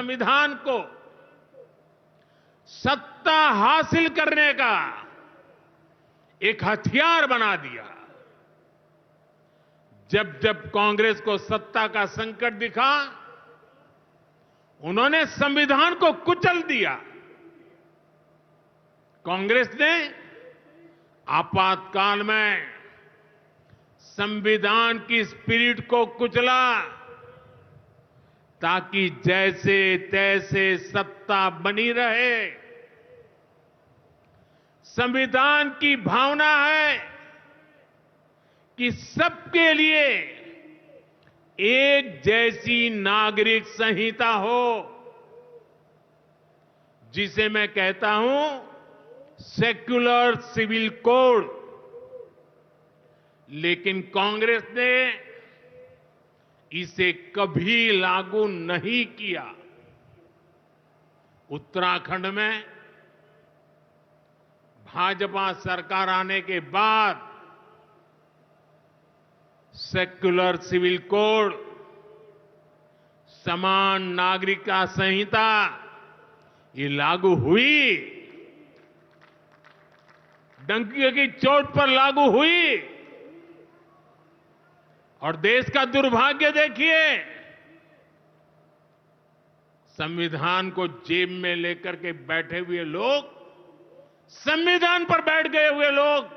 संविधान को सत्ता हासिल करने का एक हथियार बना दिया। जब जब कांग्रेस को सत्ता का संकट दिखा, उन्होंने संविधान को कुचल दिया। कांग्रेस ने आपातकाल में संविधान की स्पिरिट को कुचला, ताकि जैसे तैसे सत्ता बनी रहे। संविधान की भावना है कि सबके लिए एक जैसी नागरिक संहिता हो, जिसे मैं कहता हूं सेक्युलर सिविल कोड। लेकिन कांग्रेस ने इसे कभी लागू नहीं किया। उत्तराखंड में भाजपा सरकार आने के बाद सेक्युलर सिविल कोड, समान नागरिकता संहिता, ये लागू हुई। डंकी की चोट पर लागू हुई। और देश का दुर्भाग्य देखिए, संविधान को जेब में लेकर के बैठे हुए लोग, संविधान पर बैठ गए हुए लोग,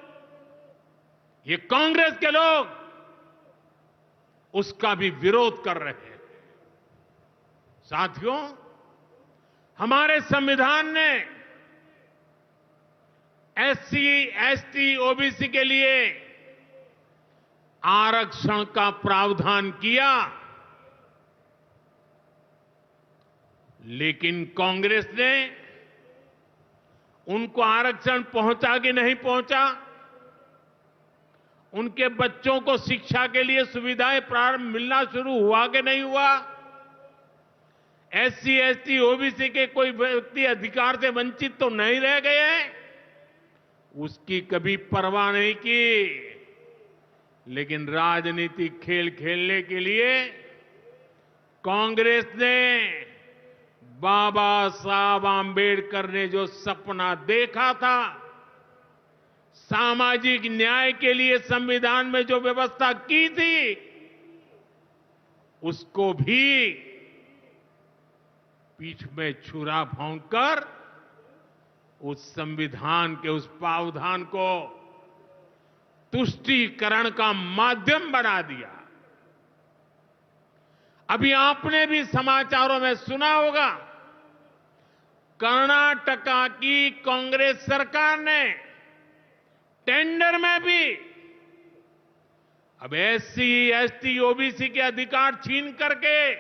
ये कांग्रेस के लोग, उसका भी विरोध कर रहे हैं। साथियों, हमारे संविधान ने एससी, एसटी, ओबीसी के लिए आरक्षण का प्रावधान किया, लेकिन कांग्रेस ने उनको आरक्षण पहुंचा कि नहीं पहुंचा, उनके बच्चों को शिक्षा के लिए सुविधाएं प्रारंभ मिलना शुरू हुआ कि नहीं हुआ, एससी, एसटी, ओबीसी के कोई व्यक्ति अधिकार से वंचित तो नहीं रह गए, उसकी कभी परवाह नहीं की। लेकिन राजनीतिक खेल खेलने के लिए कांग्रेस ने बाबा साहब आंबेडकर ने जो सपना देखा था, सामाजिक न्याय के लिए संविधान में जो व्यवस्था की थी, उसको भी पीठ में छुरा भोंककर उस संविधान के उस प्रावधान को तुष्टीकरण का माध्यम बना दिया। अभी आपने भी समाचारों में सुना होगा, कर्नाटका की कांग्रेस सरकार ने टेंडर में भी अब एससी, एसटी, ओबीसी के अधिकार छीन करके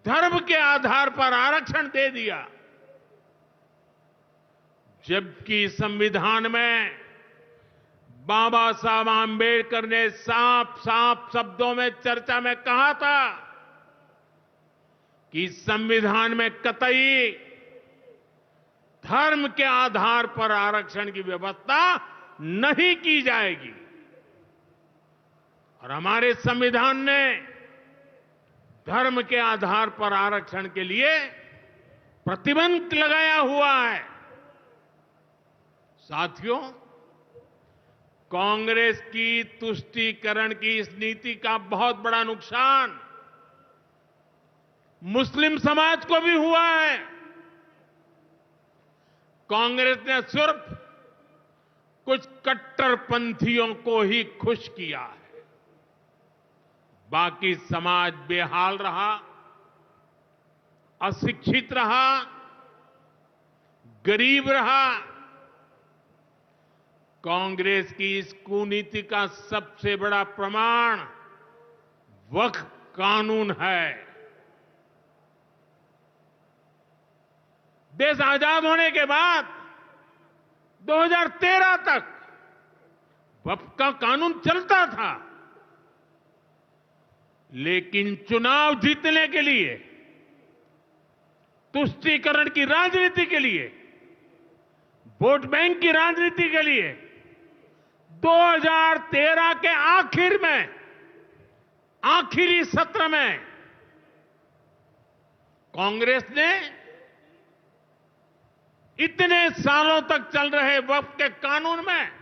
धर्म के आधार पर आरक्षण दे दिया। जबकि संविधान में बाबा साहब आंबेडकर ने साफ साफ शब्दों में चर्चा में कहा था कि संविधान में कतई धर्म के आधार पर आरक्षण की व्यवस्था नहीं की जाएगी। और हमारे संविधान ने धर्म के आधार पर आरक्षण के लिए प्रतिबंध लगाया हुआ है। साथियों, कांग्रेस की तुष्टीकरण की इस नीति का बहुत बड़ा नुकसान मुस्लिम समाज को भी हुआ है। कांग्रेस ने सिर्फ कुछ कट्टरपंथियों को ही खुश किया है, बाकी समाज बेहाल रहा, अशिक्षित रहा, गरीब रहा। कांग्रेस की इस कुनीति का सबसे बड़ा प्रमाण वक्फ कानून है। देश आजाद होने के बाद 2013 तक वक्फ का कानून चलता था, लेकिन चुनाव जीतने के लिए, तुष्टीकरण की राजनीति के लिए, वोट बैंक की राजनीति के लिए 2013 के आखिर में, आखिरी सत्र में कांग्रेस ने इतने सालों तक चल रहे वक्फ के कानून में